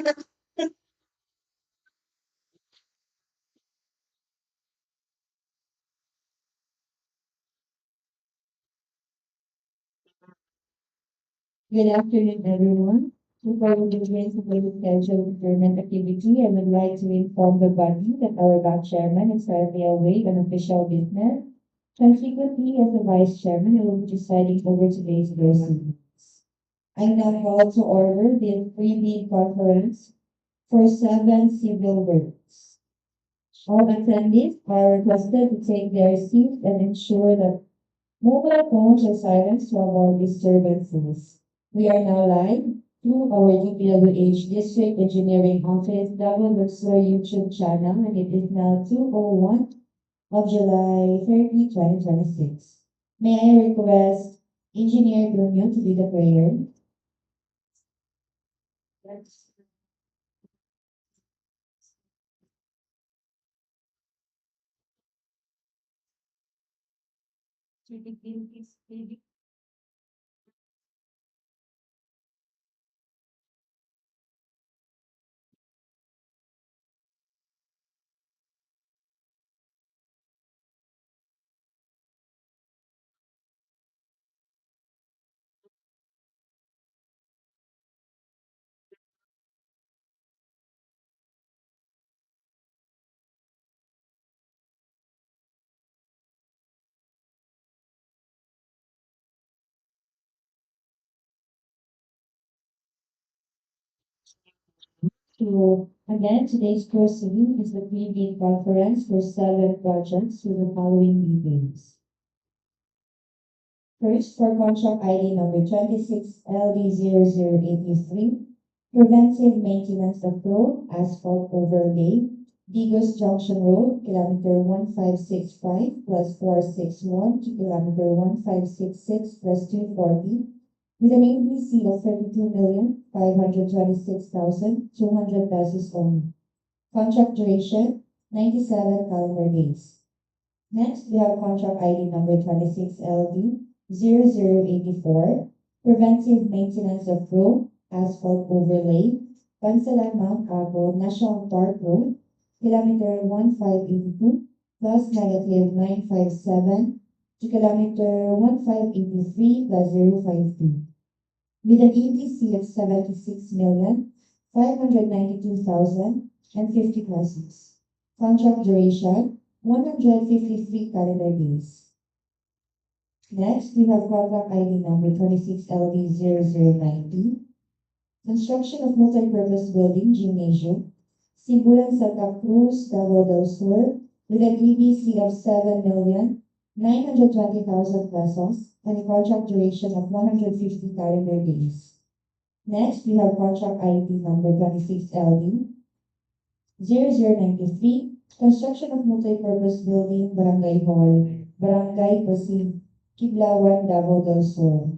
Good afternoon, everyone. Before we begin today's scheduled procurement activity, I would like to inform the body that our bank chairman is currently away on official business. Consequently, as the vice chairman, I will be presiding over today's proceedings. I now call to order the pre-bid conference for 7 civil works. All attendees are requested to take their seats and ensure that mobile phones are silenced to avoid disturbances. We are now live through our DPWH District Engineering Office Davao del Sur YouTube channel, and it is now 2:01 of July 30, 2026. May I request Engineer Junction to lead the prayer? So again, today's proceeding is the pre-bid conference for 7 projects with the following details. First, for contract ID number 26LD0083, preventive maintenance of road, asphalt overlay, Digos Junction Road, kilometer 1565 plus 461 to kilometer 1566 plus 240, with an ABC of 32,526,200 pesos only. Contract duration, 97 calendar days. Next, we have contract ID number 26LD0084, preventive maintenance of road, asphalt overlay, Bansalan-Mt National Park Road, kilometer 1582 plus negative 957 to kilometer 1583 plus 052, with an EPC of 76,592,050 pesos. Contract duration, 153 calendar days. Next, we have contract ID number 26LD0090, construction of multi-purpose building, Gymnasium, Sibulan sa Cruz, Davao del Sur, with an EBC of 7,920,000 pesos and a contract duration of 150 calendar days. Next, we have contract ID number 26LD0093, construction of multi-purpose building, Barangay Hall, Barangay Passig, Kiblawan, Davao del Sur,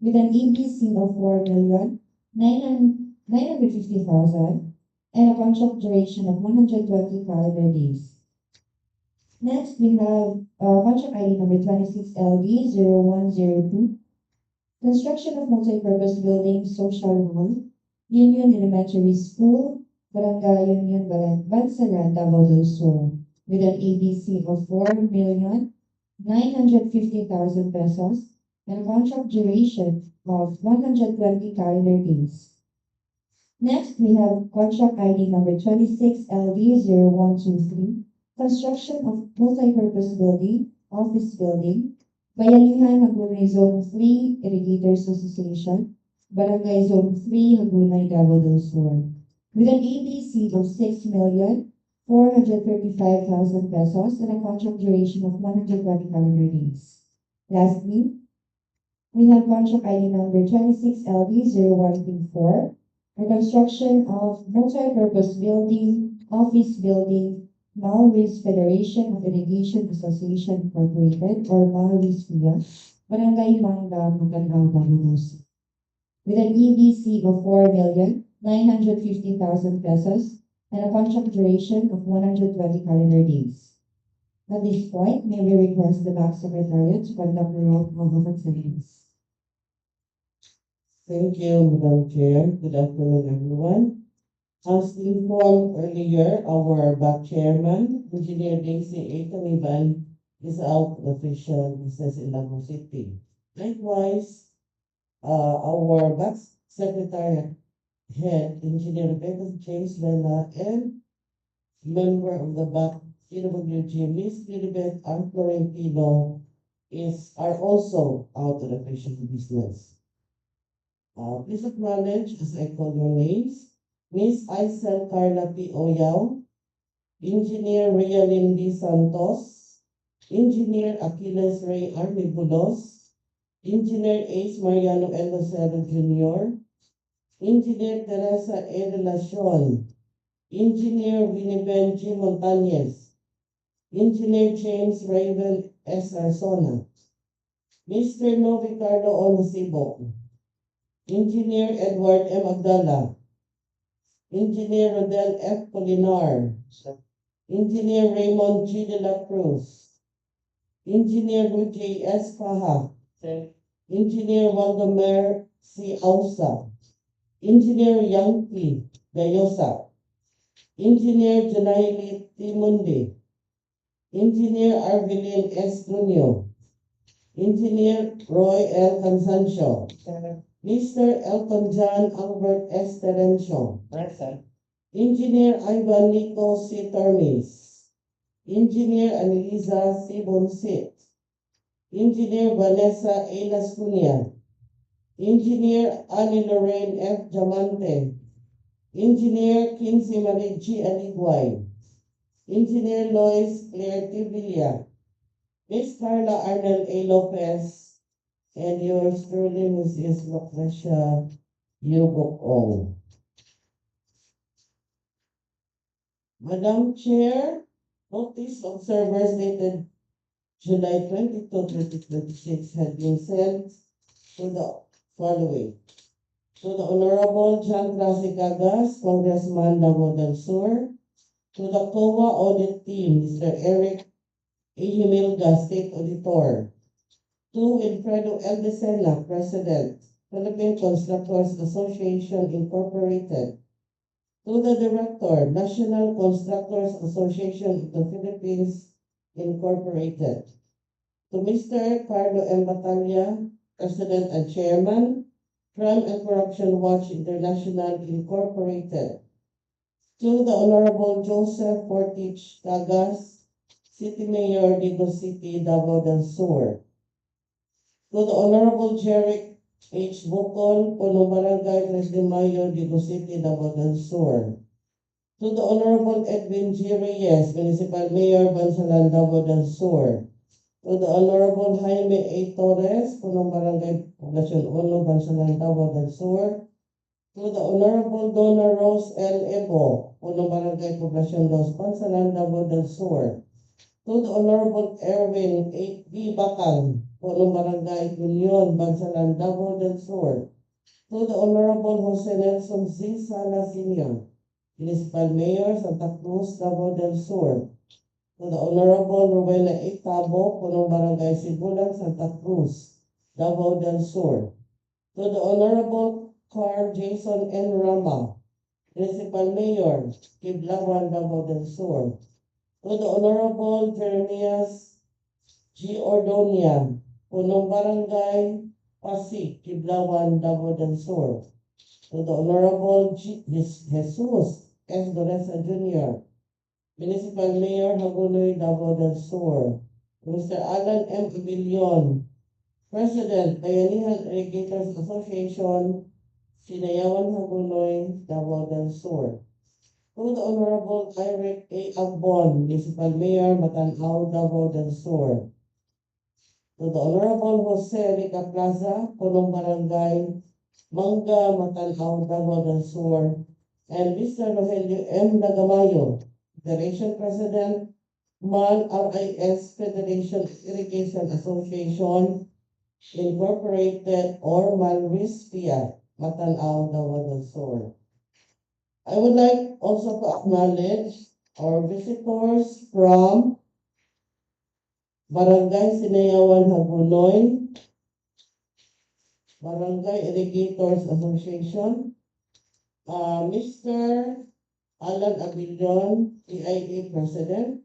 with an EBC of 4,950,000 and a contract duration of 120 calendar days. Next, we have contract ID number 26LD0102, construction of multi-purpose building, social hall, Union Elementary School, Barangay Union Bansalan, Davao del Sur, with an ABC of 4,950,000 pesos and a contract duration of 120 calendar days. Next, we have contract ID number 26LD0123, construction of multi-purpose building, office building, Bayanihan, Hagonoy Zone 3, Irrigator Association, Barangay Zone 3, Hagonoy, Davao del Sur, with an ABC of 6,435,000 pesos and a contract duration of 120 calendar days. Lastly, we have contract ID number 26LD0134, the construction of multi-purpose building, office building, Malris Federation of Irrigation Association Incorporated, or Malris FIA, Barangay Mangga, Magandang, Davao del Sur, with an EBC of 4,950,000 pesos and a contract duration of 120 calendar days. At this point, may we request the Bank Secretariat to conduct the roll call of attendance. Thank you, Madam Chair. Good afternoon, everyone. As informed earlier, our back chairman, Engineer Daisy A. Taniban, is out of official business in Davao City. Likewise, our back secretary head, Engineer Rebecca James Lena, and member of the back PWG, Miss Lilibet R. Florentino, are also out of official business. Please acknowledge as I call your names. Miss Aisel Carla P. Oyao, Engineer Rialyn D. Santos, Engineer Achilles Ray Armibulos, Engineer Ace Mariano L. Lucero Jr., Engineer Teresa E. Relacion, Engineer Winiben G. Montañez, Engineer James Raven S. Arzona, Mr. Novi Carlo Onasibo, Engineer Edward M. Abdallah, Engineer Rodel F. Polinar, Engineer Raymond G. de la Cruz, Engineer Luigi S. Paha, Engineer Waldemar C. Ausa, Engineer Yanki Gayosa, Engineer Janaili T. Mundi, Engineer Arvelin S. Trunio, Engineer Roy L. Cansancio, Mr. Elton John Albert S. Terencio, Engineer Ivan Nico C. Termis, Engineer Anelisa C. Bonsit, Engineer Vanessa A. Lascunia, Engineer Annie Lorraine F. Diamante, Engineer Kinsey Marie G. Aligway, Engineer Lois Claire T. Villa, Miss Carla Arnel A. Lopez, and yours truly, Mrs. Lucretia Yugok Ong. Madam Chair, notice of servers dated July 22, 2026 had been sent to the following. To the Honorable John Clasicagas, Congressman Davao del Sur, to the COA Audit Team, Mr. Eric A. Himilga, State Auditor, to Wilfredo L. Decena, President, Philippine Constructors Association Incorporated, to the Director, National Constructors Association of the Philippines Incorporated, to Mr. Carlo M. Batalla, President and Chairman, Crime and Corruption Watch International Incorporated, to the Honorable Joseph Portich Tagas, City Mayor, Digos City, Davao del Sur, to the Honorable Jeric H. Bukol, Punong Barangay, 3 de Mayo, Digos City, Davao del Sur, to the Honorable Edwin G. Reyes, Municipal Mayor, Bansalan, Davao del Sur, to the Honorable Jaime A. Torres, Punong Barangay, Poblacion 1, Bansalan, Davao del Sur, to the Honorable Donna Rose L. Ebo, Punong Barangay, Poblacion 2, Bansalan, Davao del Sur, to the Honorable Erwin A. B. Bakang, Punong Barangay, Union, Bansalan, Davao del Sur, to the Honorable Jose Nelson Z. Sala Sr., Municipal Mayor, Santa Cruz, Davao del Sur, to the Honorable Rowena A. Tabo, Punong Barangay Sibulan, Santa Cruz, Davao del Sur, to the Honorable Carl Jason N. Rama, Municipal Mayor, Kiblawan, Davao del Sur, to the Honorable Jeremias G. Ordonia, Punong Barangay Passig, Kiblawan, Davao del Sur, to the Honorable Jesus S. Doresa Jr., Municipal Mayor Hagonoy, Davao del Sur, Mr. Alan M. Abilion, President, Bayanihan Irrigators Association, Sinayawan Hagonoy, Davao del Sur, to the Honorable Eric A. Agbon, Municipal Mayor, Matanaw, Davao del Sur, to the Honorable Jose Rica Plaza, Punong Barangay, Mangga, Matanaw, Davao del Sur, and Mr. Rogelio M. Nagamayo, Federation President, MAN RIS Federation Irrigation Association Incorporated or MALRISPIA, Matanaw, Davao del Sur. I would like also to acknowledge our visitors from Barangay Sinayawan Hagonoy, Barangay Irrigators Association, Mr. Alan Abilion, PIA President,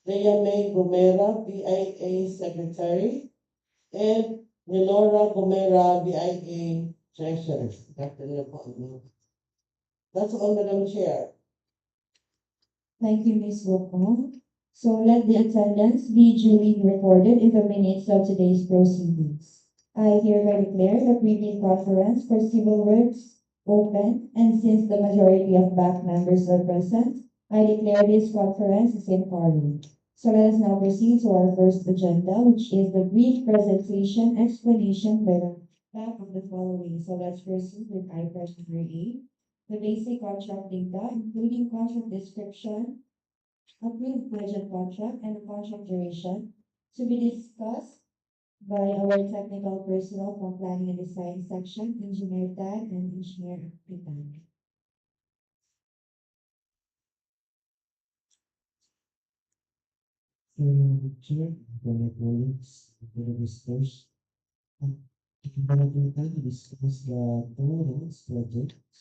Leia May Gomera, PIA Secretary, and Lenora Gomera, BIA Treasurer. That's all, Madam Chair. Thank you, Ms. Wokong. So let the attendance be duly recorded in the minutes of today's proceedings. I hereby declare the previous conference for civil works open, and since the majority of back members are present, I declare this conference is in quorum. So let us now proceed to our first agenda, which is the brief presentation explanation by the back of the following. So let's proceed with item number 8, the basic contract data, including contract description, approved budget contract, and the contract duration, to be discussed by our technical personnel from planning and design section, Engineer Tad and Engineer Pitan. Chair, my colleagues, fellow visitors, I'm going to discuss the toll roads projects.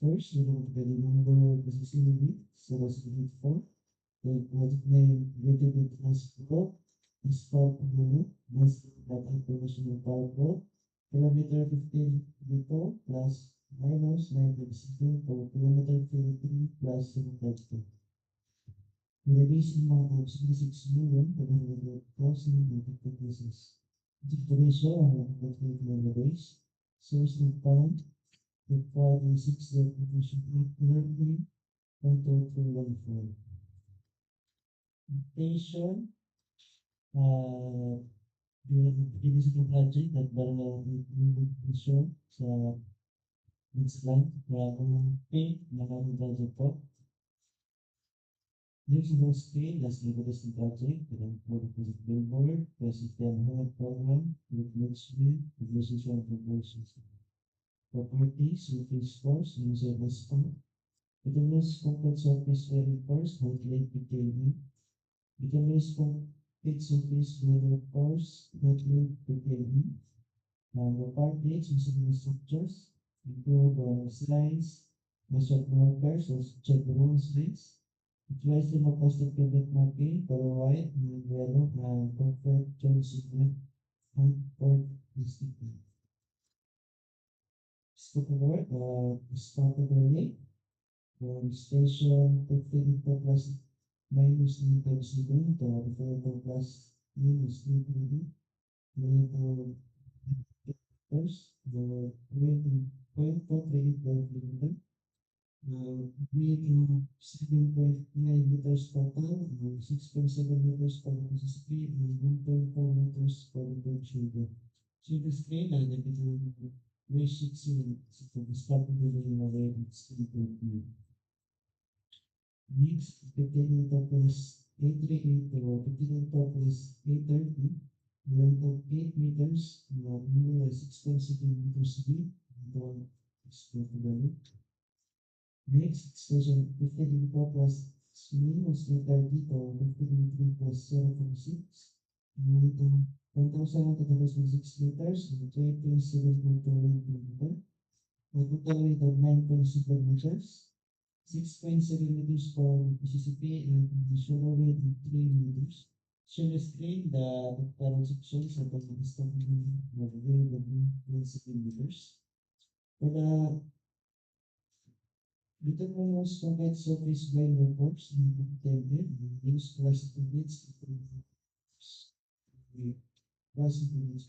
First, we will remember the facility, so was unit 4. The project name related with Asphalt, Asphalt Hagonoy, National International Park Road, kilometer 15 Vito plus minus 9.7 for kilometer 23 plus 7.2. With a base amount of 66,700,050 pesos. The ratio of the base, source of fund, required in 6 that proportion currently 1.214. Station, this is the project that Barangay show sa next line, kung pay, maraming project po. Next on screen, let's look at this project, the project billboard, President program, with Livestream, relationship and proposals. Property, surface force, user response. It allows focus surface weather force, calculate PKV. It allows focus surface weather force, calculate PKV. The part dates using the structures, improve slides, measure markers, or check the wrong slides. It tries to more cost-effective mapping for white and yellow and perfect choice and for institute. Scope of work, start of early, station 15 plus minus 3 times 7 to 4 plus minus 3 to first, the 20.438 kilometer. We 7.9 meters per ton, 6.7 meters per speed, and 1.4 meters per children. So this train and the way 16, so the start of the way it's 3.9. Next, 15 plus 838 to 15 plus 830, length of 8 meters, only 6.7 meters deep, and one is next, station 15 plus minus 830 to 15 plus 0.6, and 1,106 meters, and 3.7 meter, a total weight of 9.7 meters, 6.7 meters for Mississippi, and shallow weight of 3 meters. Shallow screen, the parallel sections of the stopping of weight of 9.7 meters. For the determinants provide surface by reports and intended use classical bits to classical bits.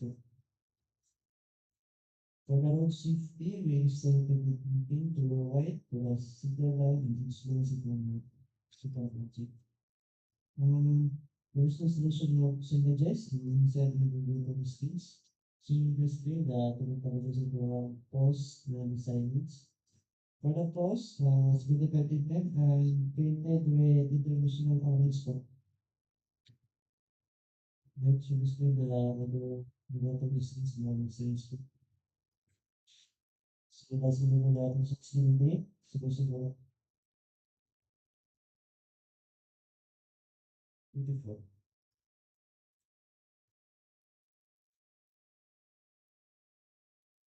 For the road safety, we extend the moving to the right to the center line and influence it on the project. There's the solution of synergies inside the group of skills. So you display the technical post and assignments. For the post, was dedicated and painted with international orange spot. Let's display the water distance and science. So that's the level that 16 day. So this is beautiful.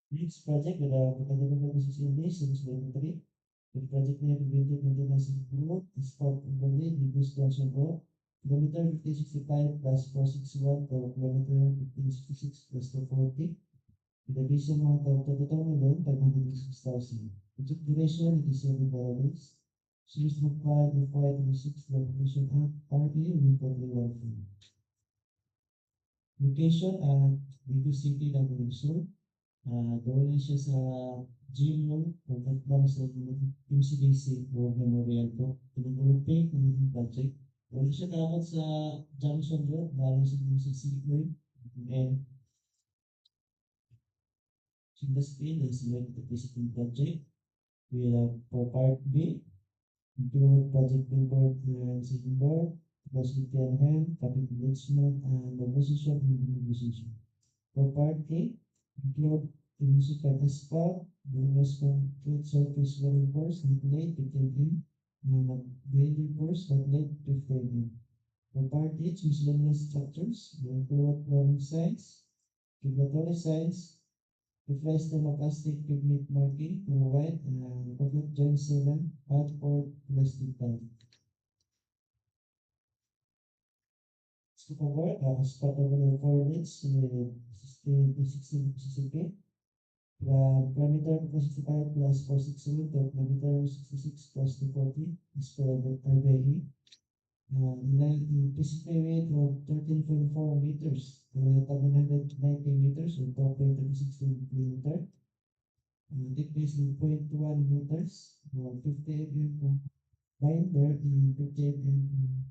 Next project with the 16 days, so this is 23. The project name Preventive Maintenance Group is part of the Digos Junction Road. Kilometer 1565 plus 461 per kilometer 1566 plus 240. With a base amount of 32,506,000. The duration it is 7 days. Series required to 526 the Commission Act RA with totally 1 Location at Digos City, Davao del Sur. Doon siya sa Gymnasium o katlang sa MCDC o Memorial po. Pinag-urupin ng project. Doon siya kakot sa Junction Road, lalo sa Seaway. And in the screen is like the visiting project. We have for part B, include project billboard and city board, facility and hand, traffic engagement, and the position and the position. For part A, include the music at Asphalt, the US concrete surface reinforced and plate 15 and reinforced but plate 15. For part H, miscellaneous structures, the include warning signs, regulatory signs, replace them of plastic pigment marking, white, and public joint sealant, hot for plastic tank. Scope of work, as part of the requirements, 16 CCP. The parameter 65 plus 467 to parameter 66 plus 240 is per RBE. PCP weight of 13.4 meters, 790 meters or 12.36 millimeter. Thickness of 0.1 meters, 58 mm binder and 58 mm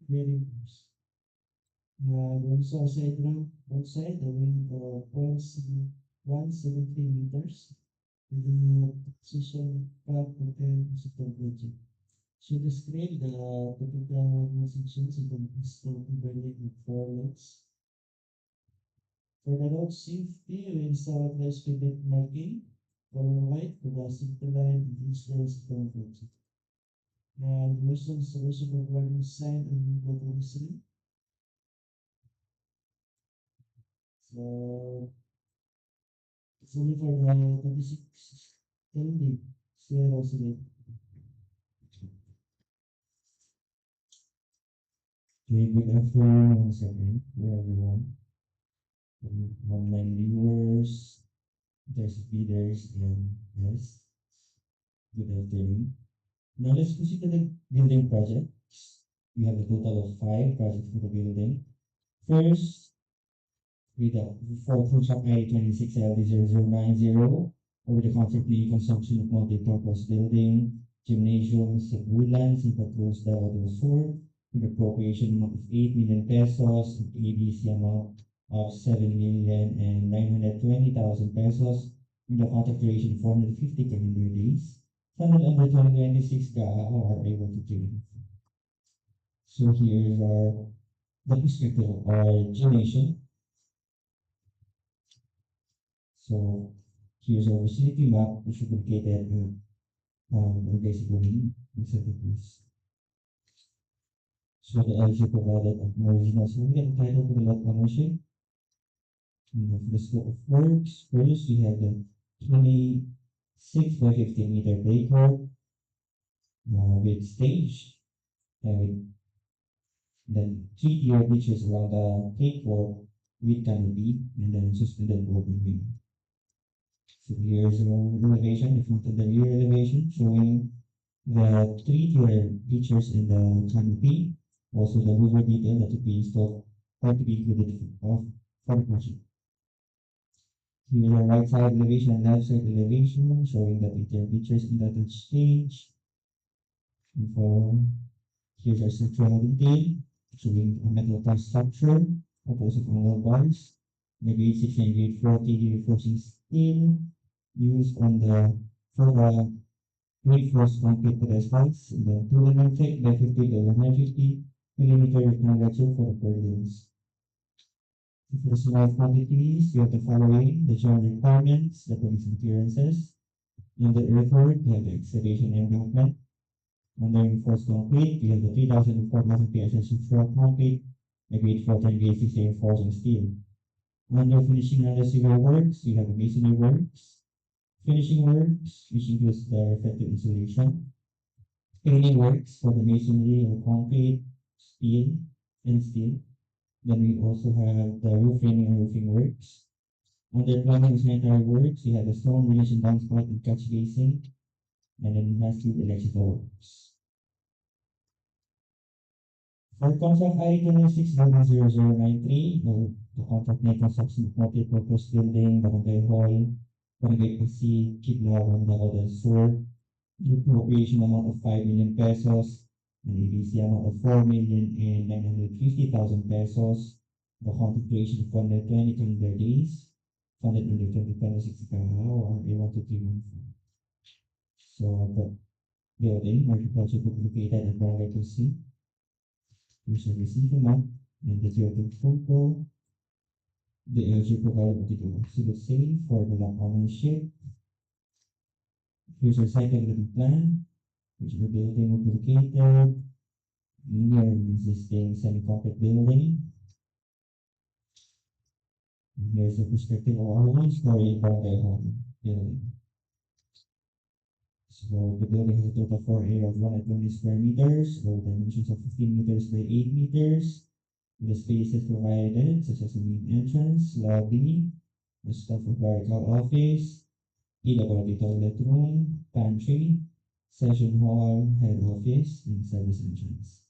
bearing force. Also side ramp outside the wing of 0.173 meters with a position path of 10 project. Should describe the typical sections of the installed overlay with 4 loads. For the road safety, we install a pigment marking, color white for the center line and instance of the project. And also installation of warning sign and regulatory sign. So it's only for the 26 LD, zero select. Okay, good afternoon once again to everyone. Online viewers, there's feeders, and yes, good afternoon. Now let's proceed to the building project. We have a total of 5 projects for the building. First, with the for contract ID 26LD0090 over the concept the construction of multi-purpose building, Gymnasium, Sibulan, Cruz, Davao del Sur, with appropriation of 8 million pesos and ABC amount of 7,920,000 pesos, with a contract duration of 450 calendar days. Funded under 2026 GAA are able to do. So here's our the perspective of our Gymnasium. So here's our vicinity map, which is located basically inside the place. So the LG provided an original survey entitled to the lot ownership. For the scope of works, first we have the 26 by 15 meter play court with stage and then 3-tier beaches around the play court with canopy and then suspended open wing. So here's our elevation, the front and the rear elevation, showing the 3-tier features in the canopy, also the louver detail that will be installed or to be included for the project. Here's our right side elevation and left side elevation, showing the 3-tier features in the touch stage. And here's our structural detail, showing a metal truss structure composed of angle bars, the grade 6 and grade 40 reinforcing steel used on the for the reinforced concrete pedestals, the 250 by 50 to 150 millimeter rectangular for the purlins. For the small quantities, we have the following: the general requirements, the permits and clearances. In the earthwork, we have the excavation embankment. Under reinforced concrete, we have the 3,000 and 4,000 PSI structural concrete, the grade 40 and grade 60 reinforcing steel. Under finishing under civil works, we have the masonry works. Finishing works, which includes the reflective insulation. Painting works for the masonry or concrete, steel, and steel. Then we also have the roof framing and roofing works. Under plumbing and sanitary works, we have the storm drainage and downspout and catch basin. And then lastly, electrical works. For contract ID 260093, the contract may construction of multi-purpose building, Barangay Hall, Barangay Passig, Kiblawan, Davao del Sur, with appropriation amount of 5 million pesos, and ABC amount of 4,950,000 pesos. The contract duration funded 20 calendar days, funded under 2026 or A12314. So the building, agriculture will be located at Barangay Cruz. We shall receive the map and the geographic photo. The LG provided with the civil sale for the land ownership. Here's our site development plan, which the building will be located near an existing semi-concrete building. And here's the perspective of our one-story barangay home building. So the building has a total floor area of 120 square meters, or dimensions of 15 meters by 8 meters. The spaces provided, such as the main entrance, lobby, the staff of clerical office, PWD toilet room, pantry, session hall, head office, and service entrance.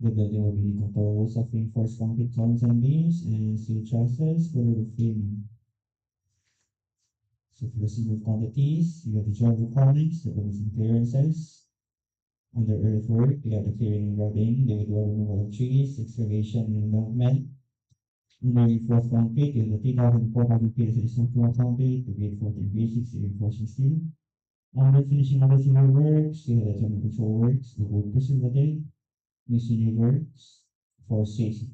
The building will be composed of reinforced concrete columns and beams and steel trusses for the roof framing. So for the similar quantities, you have the joint requirements, the permits and clearances. Under earthwork, we have the clearing and grubbing, the individual removal of trees, excavation and embankment. Under reinforced concrete, we have the 3,400 pieces of structural concrete, the grade 14 basics, the reinforcing steel. Under finishing of the civil works, we have the thermal control works, the wood preservative, masonry works, for CHD,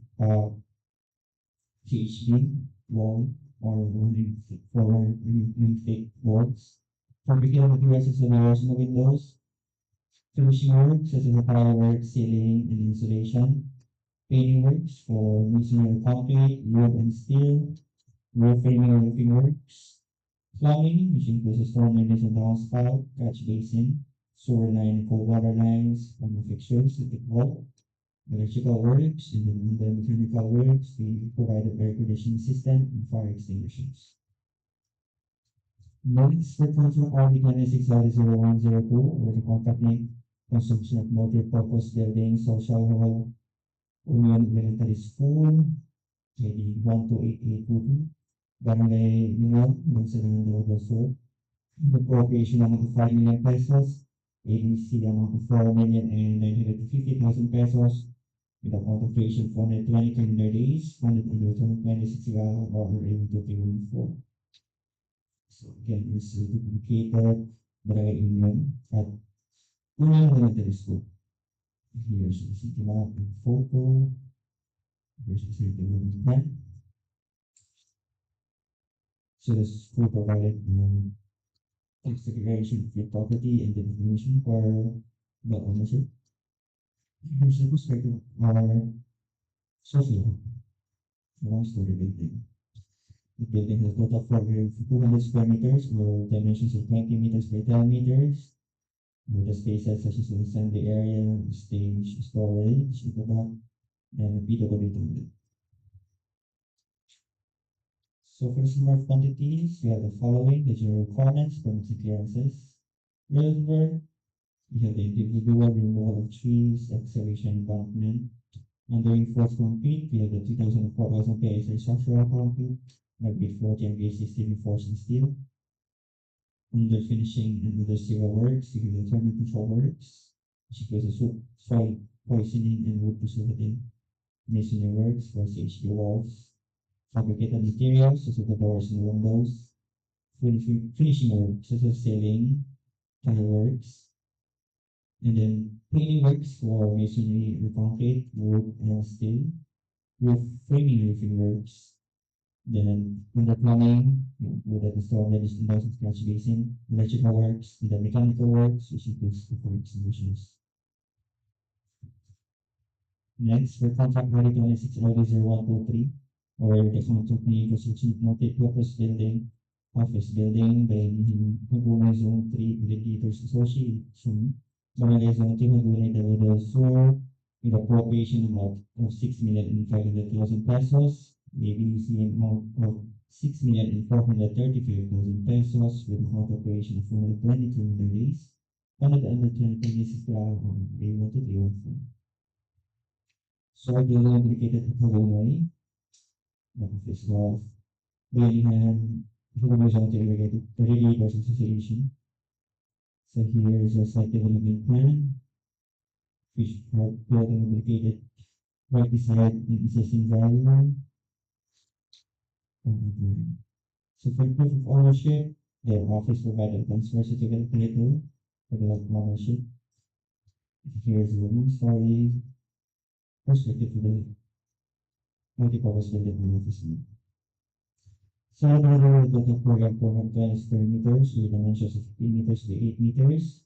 wall, or running thick boards. Fabricated materials and doors in the windows. Finishing works such as the tile work, ceiling, and insulation. Painting works for masonry, concrete, wood, and steel. Roof framing and roofing works. Plumbing, which includes the storm drainage and downspout, catch basin, sewer line, cold water lines, plumbing fixtures, electric vault. Electrical works, and then under mechanical works, we provided air conditioning system and fire extinguishers. Next, for contract RD 260102, or the contract name, construction of multi-purpose building, social hall, Union Elementary School, ID 128822, Barangay Bansalan-Mt del Sur, the appropriation amount of 5 million pesos, ABC amount of 4,950,000 pesos, with a concentration for 20 calendar days, funded under 2026 or A12314. So again, this is duplicated Barangay Union at Union Elementary School. Here's the city map and photo. Here's the city development plan. So the school provided text declaration of your property and the definition for the ownership. Here's the perspective of our social one-story building. The building has a total floor area of 200 square meters or dimensions of 20 meters by 10 meters. With the spaces such as the assembly area, stage, storage at the back, and a PWD toilet. So for the smart quantities, we have the following: the general requirements, permits and clearances. Earthwork, we have the individual removal of trees, excavation, embankment. Under reinforced concrete, we have the 2,000 and 4,000 PSI structural concrete, grade 40 and grade 60 reinforced steel. Under finishing and other civil works, we have the thermal control works, which includes the soil poisoning and wood preservative. Masonry works for CHD walls. Fabricated materials such as the doors and windows. Finishing works such as ceiling, tile works. And then painting works for masonry, concrete, wood, and steel. Roof framing roofing works. Then under plumbing, with the storm drainage and downspout catch basin, electrical works, and the mechanical works, which includes the fire extinguishers. Next, for contract RD 260123, or the contract name construction of multi-purpose building, Office Building, Bayanihan, Hagonoy Zone 3, Irrigators Association, Barangay Zone 2, Hagonoy, Davao del Sur, with appropriation amount of 6,500,000 pesos, ABC amount of 6,435,000 pesos, with amount appropriation of 422 million days, funded under 2026 on Day 1 to Day 1. Sur DEO indicated at Hagonoy, the Office of Bayanihan, Hagonoy Zone 2, Irrigators Association. So here is a site development plan, which are building located right beside the existing driveway. So for proof of ownership, their office provided transfer certificate vehicle for the ownership. Here's the room story, perspective for the multi-purpose building office. So another total program 420 square meters with dimensions of 15 meters by 8 meters.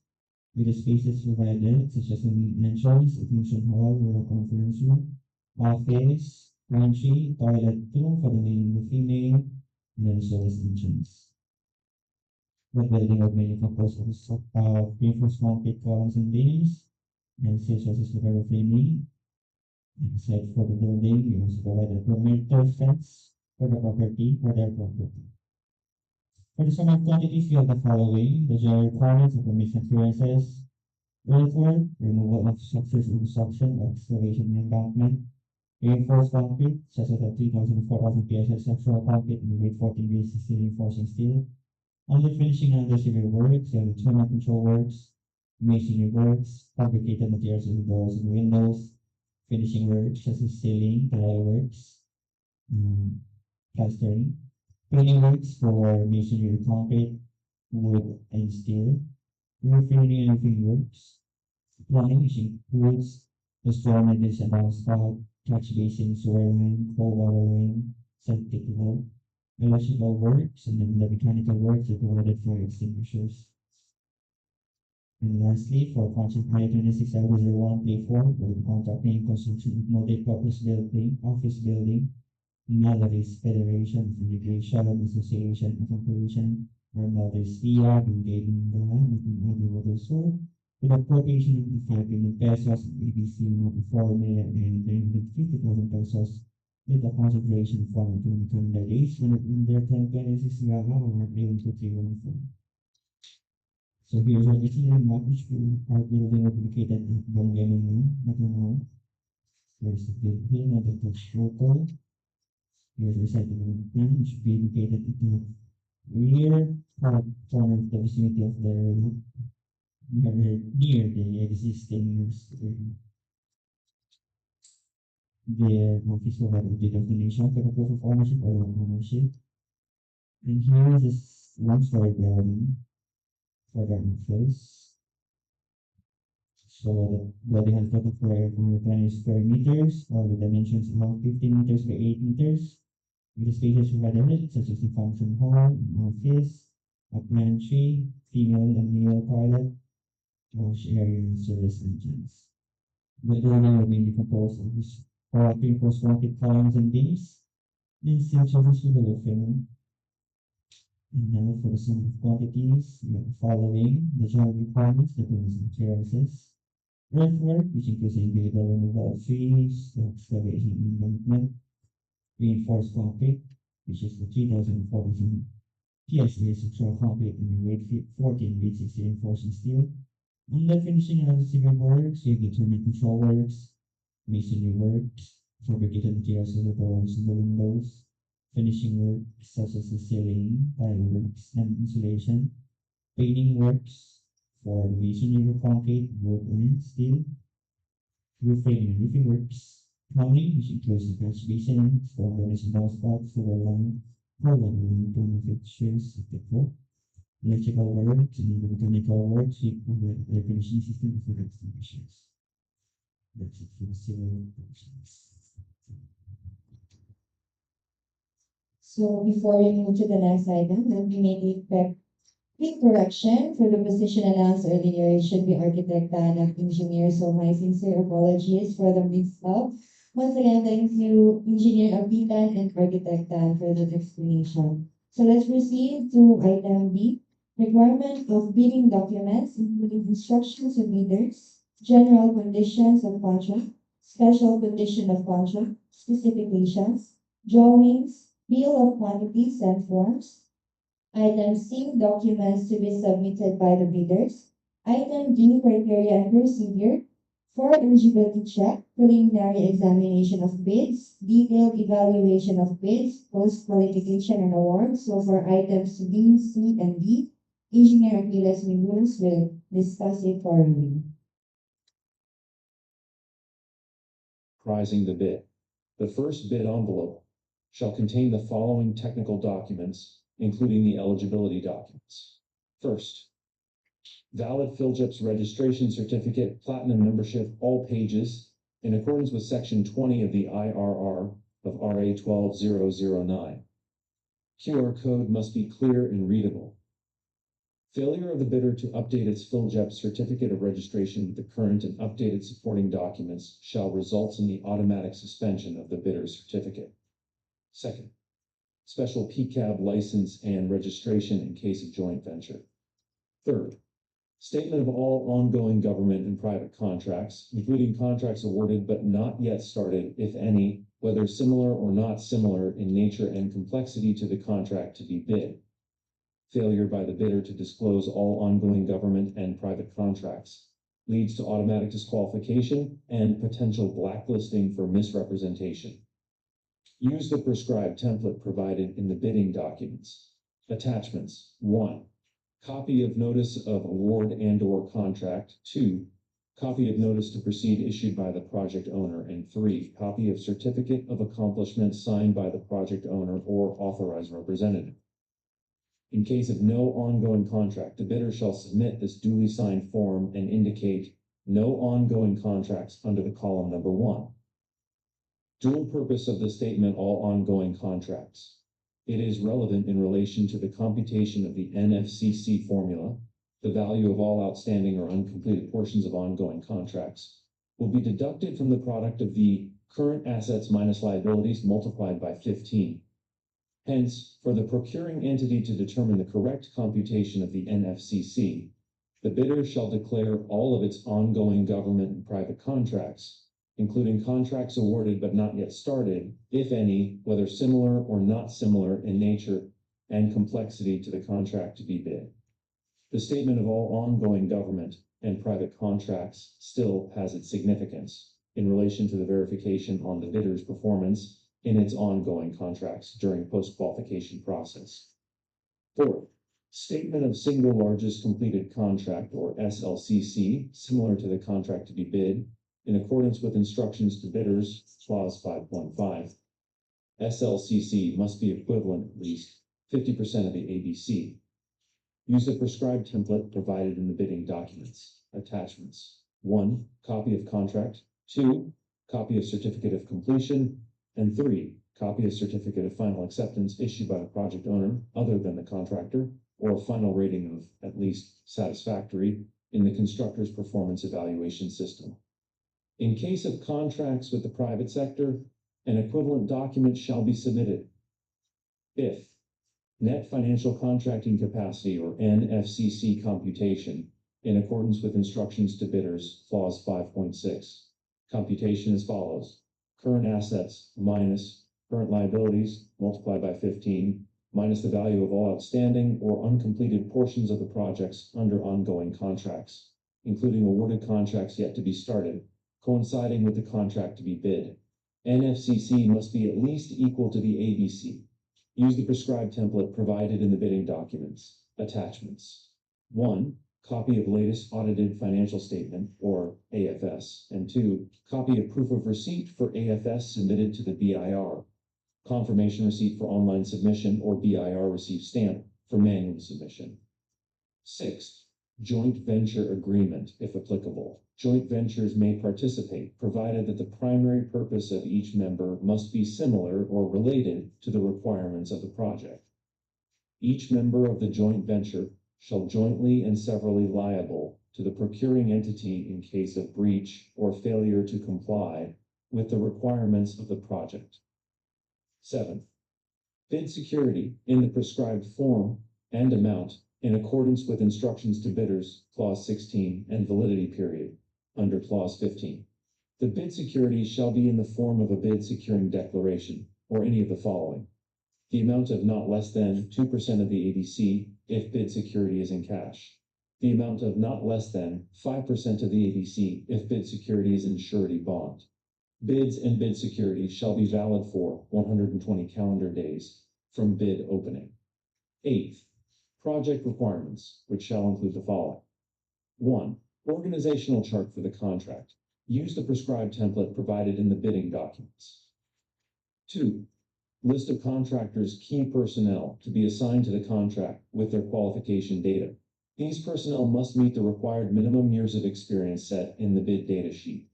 With the spaces provided, such as a mentions, a function hall or a conference room, office, pantry, toilet room for the male and the female, and then service entrance. The building was mainly composed of reinforced concrete columns and beams, and steel trusses for the framing. And aside for the building, we also provided a perimeter fence for the property, for their property. For the sum of quantities, we have the following: the general requirements of permission clearances, earthwork, removal of structures, obstruction, excavation and embankment, reinforced concrete, such as a 3,000 to 4,000 PSI structural concrete in grade 14 grade 16 reinforcing steel, under finishing and under civil works, and internal control works, masonry works, fabricated materials in doors and windows, finishing works, such as ceiling, tile works, plastering, painting works for masonry with concrete, wood, and steel, roofing and roofing works, plumbing, which includes the storm and this and asphalt, catch basin, sewer line, cold water line, septic well, electrical works, and then the mechanical works are provided for extinguishers. And lastly, for contract hire 2601 play 4, with contracting and construction of multi-purpose building, office building, Malaris Federation, Irrigation Association, Corporation, or Malaris FIA, Bangaling Davao del Sur, with appropriation of 5 million pesos, ABC of 4,350,000 pesos, with a concentration of 120 calendar days, when under 1026 or 82314. So here's our itinerary map, which our building located at Barangay Natl. Here's the building of the touch photo. Here's the site development plan, which should be located at the rear corner of the vicinity of the near the existing the office provided deed of donation for the proof of ownership or loan ownership. And here is this one-story building for the office. So the building has total for 420 square meters, or the dimensions of 15 meters by 8 meters. With the spaces provided, such as the function hall, an office, a pantry, female and male toilet, wash area, and service entrance. The building will mainly composed of reinforced concrete columns and beams, and steel trusses for the roofing. And now for the sum of quantities, we have the following: the general requirements, the permissive clearances, earthwork, which includes the individual removal of trees, the excavation and embankment, reinforced concrete, which is the 3,040 PSA structural concrete and grade 14 grade 16 reinforcing steel. Under finishing and other civil works, we have the termite control works, masonry works, fabricated materials of the doors and the windows, finishing works such as the ceiling, tile works, and insulation, painting works for masonry with concrete, wood, and steel, roofing and roofing works, plumbing, which includes the catch basin, storm drainage and downspouts, sewer line, plumbing, and plumbing fixtures, etc. Electrical works and the mechanical works, with the air conditioning system for the extinguishers. That's it for the civil functions. So before we move to the next item, let me make a quick correction for the position announced earlier. It should be architect and engineer. So my sincere apologies for the mix-up. Once again, thank you, Engineer Apitan and Architect Tan, for this explanation. So let's proceed to item B, requirement of bidding documents, including instructions of bidders, general conditions of contract, special condition of contract, specifications, drawings, bill of quantities and forms. Item C, documents to be submitted by the bidders. Item D, criteria and procedure. For eligibility check, preliminary examination of bids, detailed evaluation of bids, post-qualification and awards. So for items B, C, and D, Engineer Aquiles Miguelos will discuss it thoroughly. Prizing the bid. The first bid envelope shall contain the following technical documents, including the eligibility documents. First, valid PhilJEP's registration certificate, platinum membership, all pages, in accordance with Section 20 of the IRR of RA 12009. QR code must be clear and readable. Failure of the bidder to update its PhilJEP certificate of registration with the current and updated supporting documents shall result in the automatic suspension of the bidder's certificate. Second, special PCAB license and registration in case of joint venture. Third, statement of all ongoing government and private contracts, including contracts awarded but not yet started, if any, whether similar or not similar in nature and complexity to the contract to be bid. Failure by the bidder to disclose all ongoing government and private contracts leads to automatic disqualification and potential blacklisting for misrepresentation. Use the prescribed template provided in the bidding documents. Attachments: 1. Copy of notice of award and/or contract. 2. Copy of notice to proceed issued by the project owner. And 3. Copy of certificate of accomplishment signed by the project owner or authorized representative. In case of no ongoing contract, the bidder shall submit this duly signed form and indicate no ongoing contracts under the column number 1. Dual purpose of the statement, all ongoing contracts. It is relevant in relation to the computation of the NFCC formula. The value of all outstanding or uncompleted portions of ongoing contracts will be deducted from the product of the current assets minus liabilities multiplied by 15. Hence, for the procuring entity to determine the correct computation of the NFCC, the bidder shall declare all of its ongoing government and private contracts, including contracts awarded but not yet started, if any, whether similar or not similar in nature and complexity to the contract to be bid. The statement of all ongoing government and private contracts still has its significance in relation to the verification on the bidder's performance in its ongoing contracts during post-qualification process. 4. Statement of single largest completed contract, or SLCC, similar to the contract to be bid, in accordance with instructions to bidders, clause 5.5. SLCC must be equivalent at least 50% of the ABC. Use the prescribed template provided in the bidding documents. Attachments: 1. Copy of contract. 2. Copy of certificate of completion. And 3. Copy of certificate of final acceptance issued by the project owner other than the contractor, or a final rating of at least satisfactory in the constructor's performance evaluation system. In case of contracts with the private sector, an equivalent document shall be submitted. If net financial contracting capacity, or NFCC computation, in accordance with instructions to bidders, clause 5.6. Computation as follows: current assets minus current liabilities multiplied by 15, minus the value of all outstanding or uncompleted portions of the projects under ongoing contracts, including awarded contracts yet to be started, coinciding with the contract to be bid. NFCC must be at least equal to the ABC. Use the prescribed template provided in the bidding documents. Attachments: 1. Copy of latest audited financial statement, or AFS. And 2. Copy of proof of receipt for AFS submitted to the BIR. Confirmation receipt for online submission, or BIR receipt stamp for manual submission. 6. Joint venture agreement, if applicable. Joint ventures may participate, provided that the primary purpose of each member must be similar or related to the requirements of the project. Each member of the joint venture shall jointly and severally liable to the procuring entity in case of breach or failure to comply with the requirements of the project. 7. Bid security in the prescribed form and amount in accordance with instructions to bidders, clause 16, and validity period, under clause 15. The bid security shall be in the form of a bid securing declaration, or any of the following. The amount of not less than 2% of the ADC if bid security is in cash. The amount of not less than 5% of the ADC if bid security is in surety bond. Bids and bid security shall be valid for 120 calendar days from bid opening. Eighth, project requirements, which shall include the following. 1. Organizational chart for the contract. Use the prescribed template provided in the bidding documents. 2. List of contractors' key personnel to be assigned to the contract with their qualification data. These personnel must meet the required minimum years of experience set in the bid data sheet.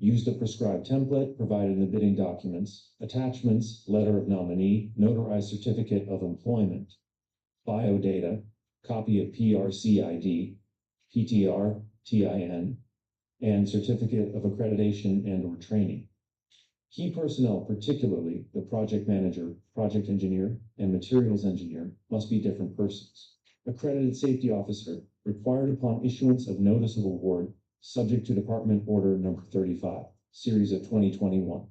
Use the prescribed template provided in the bidding documents, attachments, letter of nominee, notarized certificate of employment, biodata, copy of PRCID, PTR, TIN, and certificate of accreditation and/or training. Key personnel, particularly the project manager, project engineer, and materials engineer, must be different persons. Accredited safety officer required upon issuance of notice of award, subject to Department Order Number 35, Series of 2021.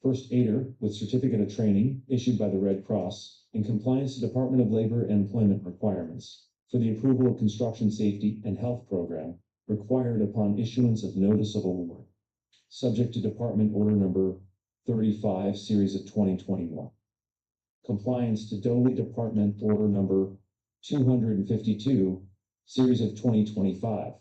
First aider with certificate of training issued by the Red Cross in compliance to Department of Labor and Employment requirements for the approval of construction safety and health program required upon issuance of notice of award, subject to Department Order Number 35, Series of 2021. Compliance to DOLE Department Order Number 252, Series of 2025.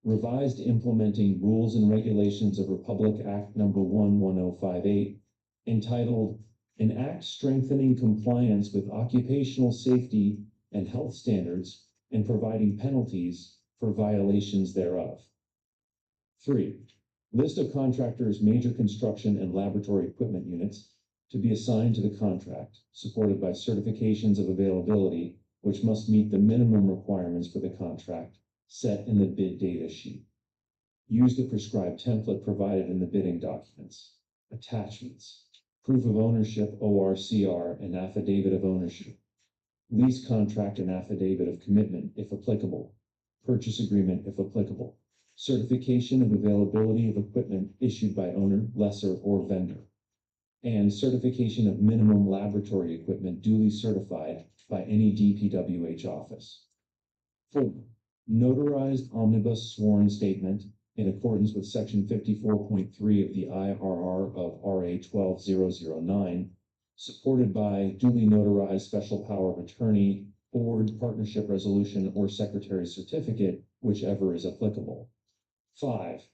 Revised implementing rules and regulations of Republic Act Number 11058, entitled An Act Strengthening Compliance with Occupational Safety and Health Standards and Providing Penalties for Violations thereof. 3. List of contractors' major construction and laboratory equipment units to be assigned to the contract, supported by certifications of availability, which must meet the minimum requirements for the contract set in the bid data sheet. Use the prescribed template provided in the bidding documents. Attachments, proof of ownership, ORCR, and affidavit of ownership. Lease contract and affidavit of commitment, if applicable. Purchase agreement, if applicable. Certification of availability of equipment issued by owner, lessor, or vendor. And certification of minimum laboratory equipment duly certified by any DPWH office. 4. Notarized omnibus sworn statement in accordance with Section 54.3 of the IRR of RA 12009, supported by duly notarized special power of attorney, board, partnership resolution, or secretary's certificate, whichever is applicable. 5.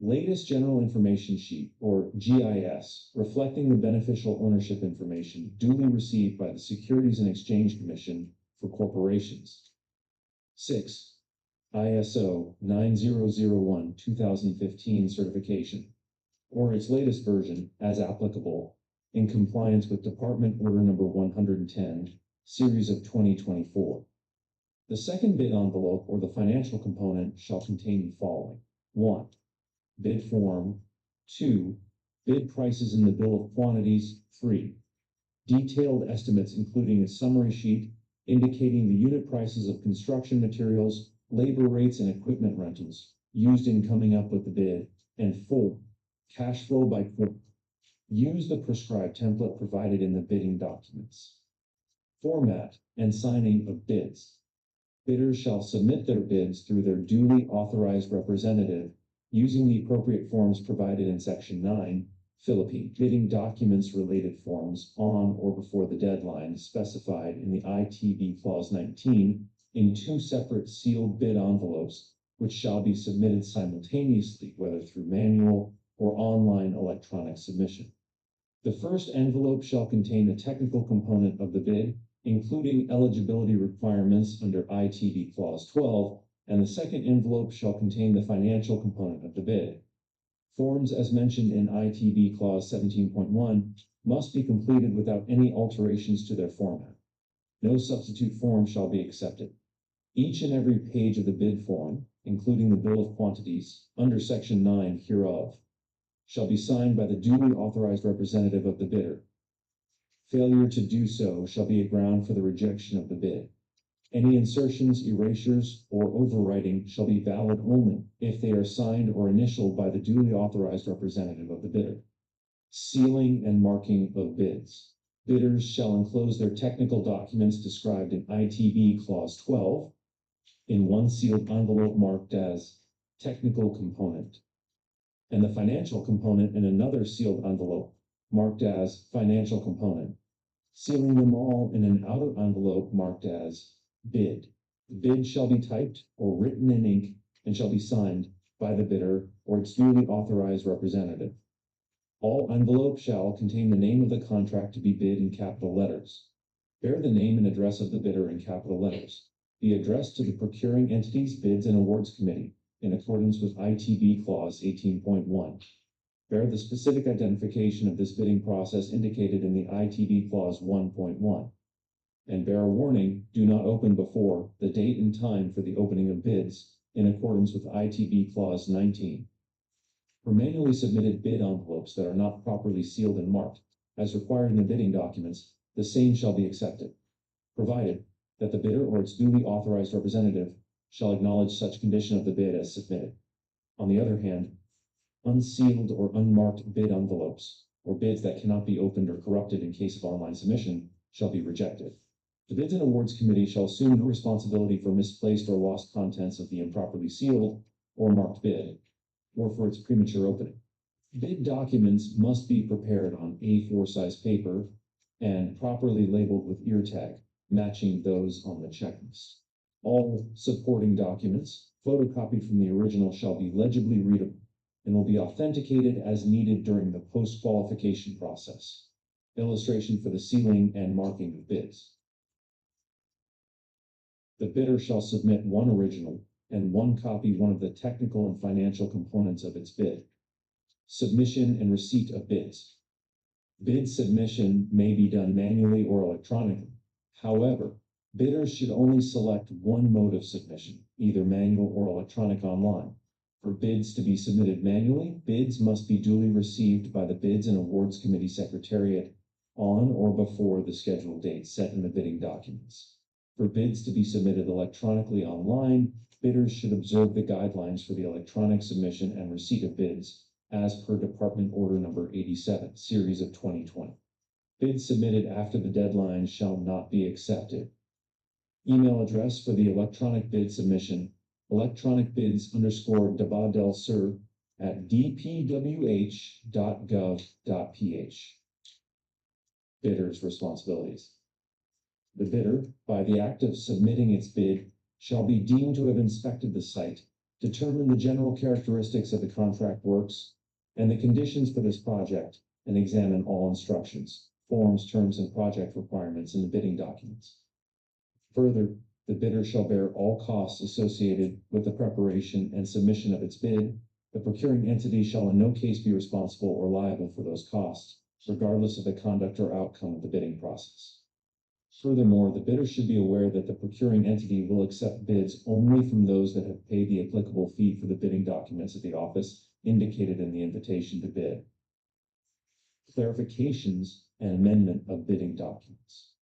Latest General Information Sheet, or GIS, reflecting the beneficial ownership information duly received by the Securities and Exchange Commission for corporations. 6. ISO 9001-2015 certification, or its latest version, as applicable, in compliance with Department Order Number 110, Series of 2024. The second bid envelope or the financial component shall contain the following. 1. Bid form. 2. Bid prices in the bill of quantities. 3. Detailed estimates including a summary sheet indicating the unit prices of construction materials, labor rates, and equipment rentals used in coming up with the bid. And 4. Cash flow by quarter. Use the prescribed template provided in the bidding documents. Format and signing of bids. Bidders shall submit their bids through their duly authorized representative using the appropriate forms provided in Section 9, Philippine bidding documents related forms on or before the deadline specified in the ITB Clause 19 in 2 separate sealed bid envelopes, which shall be submitted simultaneously, whether through manual or online electronic submission. The first envelope shall contain the technical component of the bid, including eligibility requirements under ITB Clause 12, and the second envelope shall contain the financial component of the bid. Forms as mentioned in ITB Clause 17.1 must be completed without any alterations to their format. No substitute form shall be accepted. Each and every page of the bid form, including the bill of quantities under Section 9 hereof, shall be signed by the duly authorized representative of the bidder. Failure to do so shall be a ground for the rejection of the bid. Any insertions, erasures, or overwriting shall be valid only if they are signed or initialed by the duly authorized representative of the bidder. Sealing and marking of bids. Bidders shall enclose their technical documents described in ITB Clause 12 in one sealed envelope marked as technical component, and the financial component in another sealed envelope marked as financial component, sealing them all in an outer envelope marked as bid. The bid shall be typed or written in ink and shall be signed by the bidder or its duly authorized representative. All envelopes shall contain the name of the contract to be bid in capital letters. Bear the name and address of the bidder in capital letters. Be addressed to the procuring entity's bids and awards committee in accordance with ITB Clause 18.1. Bear the specific identification of this bidding process indicated in the ITB Clause 1.1. And bear a warning, do not open before the date and time for the opening of bids in accordance with ITB Clause 19. For manually submitted bid envelopes that are not properly sealed and marked, as required in the bidding documents, the same shall be accepted, provided that the bidder or its duly authorized representative shall acknowledge such condition of the bid as submitted. On the other hand, unsealed or unmarked bid envelopes, or bids that cannot be opened or corrupted in case of online submission, shall be rejected. The Bids and Awards Committee shall assume no responsibility for misplaced or lost contents of the improperly sealed or marked bid, or for its premature opening. Bid documents must be prepared on A4 size paper and properly labeled with ear tag, matching those on the checklist. All supporting documents, photocopied from the original, shall be legibly readable and will be authenticated as needed during the post-qualification process. Illustration for the sealing and marking of bids. The bidder shall submit one original and one copy one of the technical and financial components of its bid. Submission and receipt of bids. Bid submission may be done manually or electronically. However, bidders should only select one mode of submission, either manual or electronic online. For bids to be submitted manually, bids must be duly received by the Bids and Awards Committee Secretariat on or before the scheduled date set in the bidding documents. For bids to be submitted electronically online, bidders should observe the guidelines for the electronic submission and receipt of bids as per Department Order Number 87, Series of 2020. Bids submitted after the deadline shall not be accepted. Email address for the electronic bid submission: electronic bids _ Davao del Sur at dpwh.gov.ph. Bidders' responsibilities. The bidder, by the act of submitting its bid, shall be deemed to have inspected the site, determined the general characteristics of the contract works and the conditions for this project, and examine all instructions, forms, terms, and project requirements in the bidding documents. Further, the bidder shall bear all costs associated with the preparation and submission of its bid. The procuring entity shall in no case be responsible or liable for those costs, regardless of the conduct or outcome of the bidding process. Furthermore, the bidder should be aware that the procuring entity will accept bids only from those that have paid the applicable fee for the bidding documents at the office indicated in the invitation to bid. Clarifications and amendment of bidding documents.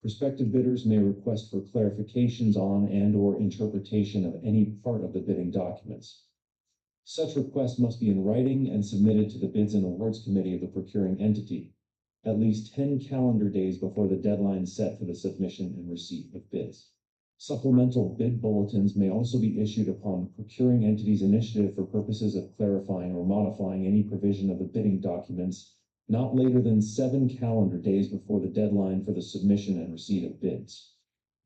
Prospective bidders may request for clarifications on and/or interpretation of any part of the bidding documents. Such requests must be in writing and submitted to the Bids and Awards Committee of the procuring entity at least 10 calendar days before the deadline set for the submission and receipt of bids. Supplemental bid bulletins may also be issued upon the procuring entity's initiative for purposes of clarifying or modifying any provision of the bidding documents not later than 7 calendar days before the deadline for the submission and receipt of bids.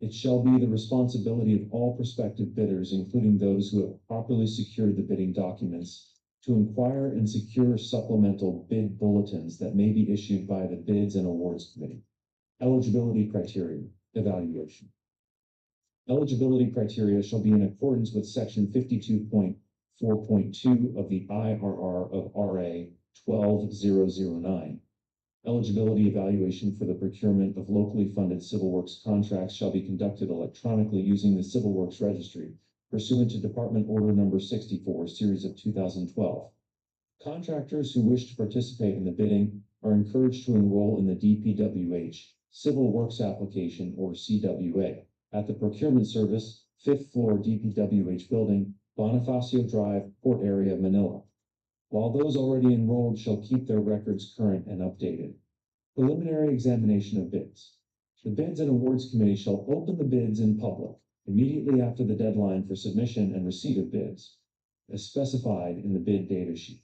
It shall be the responsibility of all prospective bidders, including those who have properly secured the bidding documents, to inquire and secure supplemental bid bulletins that may be issued by the Bids and Awards Committee. Eligibility criteria evaluation. Eligibility criteria shall be in accordance with Section 52.4.2 of the IRR of RA 12009. Eligibility evaluation for the procurement of locally funded civil works contracts shall be conducted electronically using the Civil Works Registry pursuant to Department Order Number 64, Series of 2012. Contractors who wish to participate in the bidding are encouraged to enroll in the DPWH Civil Works Application or CWA at the Procurement Service, 5th floor DPWH building, Bonifacio Drive, Port Area, Manila. While those already enrolled shall keep their records current and updated. Preliminary examination of bids. The Bids and Awards Committee shall open the bids in public immediately after the deadline for submission and receipt of bids, as specified in the bid data sheet.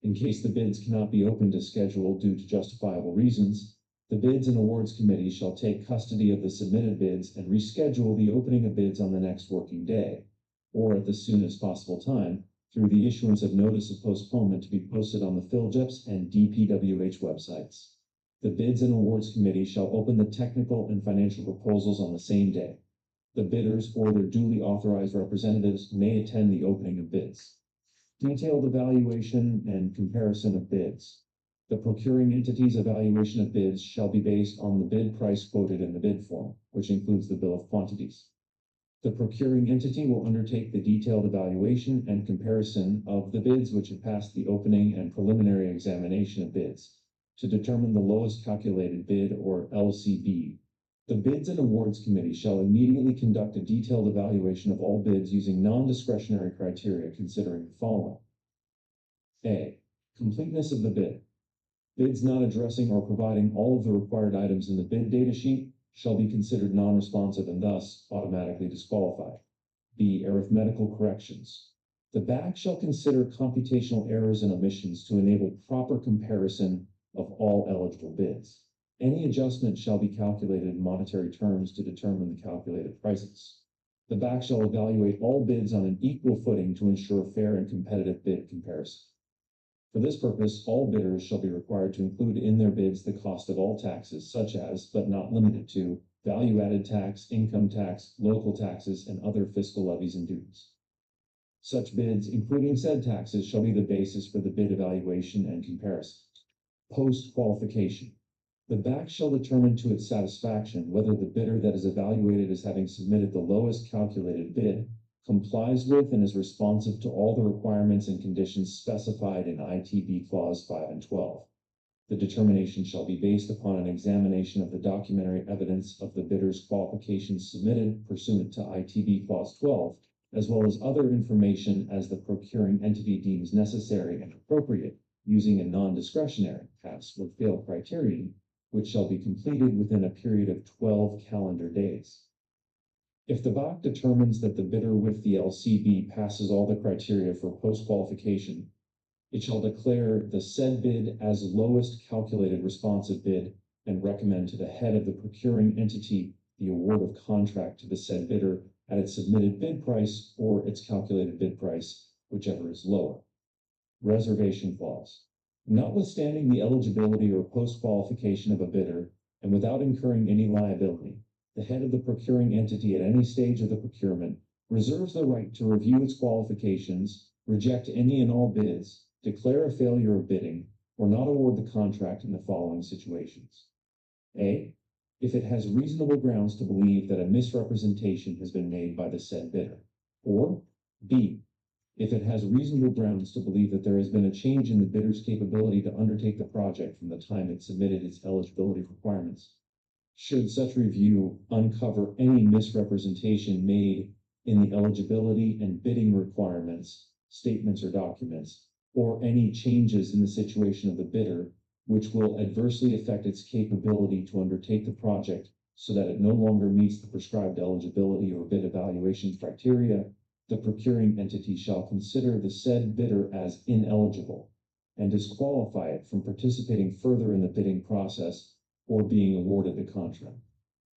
In case the bids cannot be opened as scheduled due to justifiable reasons, the Bids and Awards Committee shall take custody of the submitted bids and reschedule the opening of bids on the next working day, or at the soonest possible time, through the issuance of notice of postponement to be posted on the PhilJeps and DPWH websites. The Bids and Awards Committee shall open the technical and financial proposals on the same day. The bidders or their duly authorized representatives may attend the opening of bids. Detailed evaluation and comparison of bids. The procuring entity's evaluation of bids shall be based on the bid price quoted in the bid form, which includes the bill of quantities. The procuring entity will undertake the detailed evaluation and comparison of the bids which have passed the opening and preliminary examination of bids to determine the lowest calculated bid or LCB. The Bids and Awards Committee shall immediately conduct a detailed evaluation of all bids using non-discretionary criteria considering the following. A. Completeness of the bid. Bids not addressing or providing all of the required items in the bid data sheet shall be considered non-responsive and thus automatically disqualified. B. Arithmetical corrections. The BAC shall consider computational errors and omissions to enable proper comparison of all eligible bids. Any adjustment shall be calculated in monetary terms to determine the calculated prices. The BAC shall evaluate all bids on an equal footing to ensure fair and competitive bid comparison. For this purpose, all bidders shall be required to include in their bids the cost of all taxes, such as, but not limited to, value-added tax, income tax, local taxes, and other fiscal levies and duties. Such bids, including said taxes, shall be the basis for the bid evaluation and comparison. Post-qualification. The BAC shall determine to its satisfaction whether the bidder that is evaluated as having submitted the lowest calculated bid complies with and is responsive to all the requirements and conditions specified in ITB Clause 5 and 12. The determination shall be based upon an examination of the documentary evidence of the bidder's qualifications submitted pursuant to ITB Clause 12, as well as other information as the procuring entity deems necessary and appropriate, using a non-discretionary pass or fail criterion, which shall be completed within a period of 12 calendar days. If the BAC determines that the bidder with the LCB passes all the criteria for post-qualification, it shall declare the said bid as lowest calculated responsive bid and recommend to the head of the procuring entity the award of contract to the said bidder at its submitted bid price or its calculated bid price, whichever is lower. Reservation clause. Notwithstanding the eligibility or post-qualification of a bidder, and without incurring any liability, the head of the procuring entity at any stage of the procurement reserves the right to review its qualifications, reject any and all bids, declare a failure of bidding, or not award the contract in the following situations. A. If it has reasonable grounds to believe that a misrepresentation has been made by the said bidder. Or B. If it has reasonable grounds to believe that there has been a change in the bidder's capability to undertake the project from the time it submitted its eligibility requirements. Should such review uncover any misrepresentation made in the eligibility and bidding requirements, statements or documents, or any changes in the situation of the bidder, which will adversely affect its capability to undertake the project so that it no longer meets the prescribed eligibility or bid evaluation criteria, the procuring entity shall consider the said bidder as ineligible and disqualify it from participating further in the bidding process or being awarded the contract.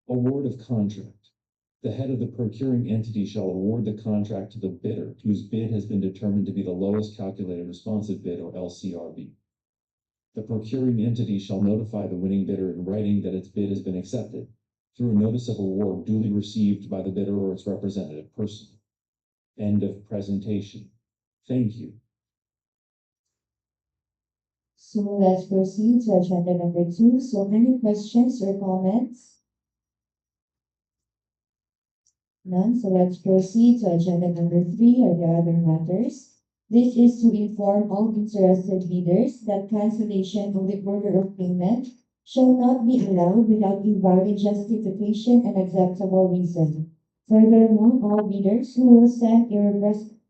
Award of contract. The head of the procuring entity shall award the contract to the bidder whose bid has been determined to be the lowest calculated responsive bid or LCRB. The procuring entity shall notify the winning bidder in writing that its bid has been accepted through a notice of award duly received by the bidder or its representative personally. End of presentation. Thank you. So let's proceed to agenda number 2. So any questions or comments? None. So let's proceed to agenda number 3 or the other matters. This is to inform all interested bidders that cancellation of the order of payment shall not be allowed without a valid justification and acceptable reason. Furthermore, all bidders who will send a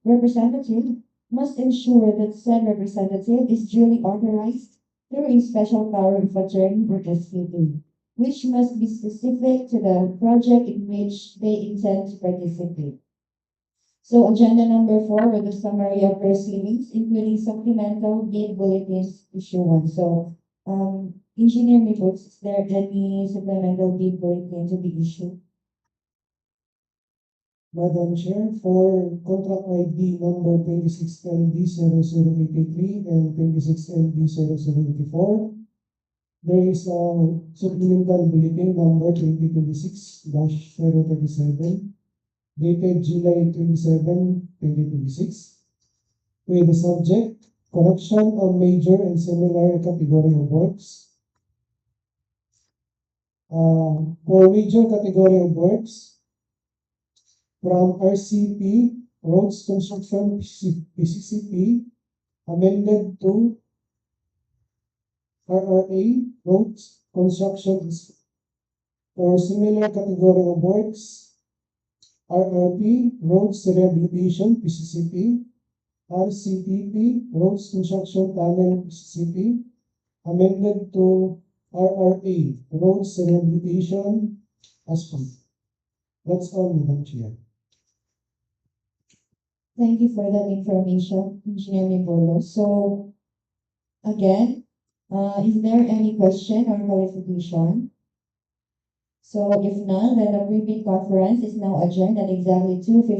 representative must ensure that said representative is duly authorized through a special power of attorney or SPP, which must be specific to the project in which they intend to participate. So agenda number 4 are the summary of proceedings, including supplemental bid bulletins issuance. So, Engineer Mibos, is there any supplemental bid bulletin to be issued? Madam Chair, for contract ID number 26LD0083 and 26LD0084, there is a supplemental bulletin number 2026-037 dated July 27, 2026, with the subject correction of major and similar category of works. For major category of works, from RCP, Roads Construction PCCP, amended to RRA, Roads Construction. For similar category of works, RRP, Roads Rehabilitation PCCP, RCPP, Roads Construction Tunnel PCCP, amended to RRA, Roads Rehabilitation Asphalt. That's all, Madam Chair. Thank you for that information, Engineer Mibolo. So, again, is there any question or clarification? So if none, then the briefing conference is now adjourned at exactly 2:50.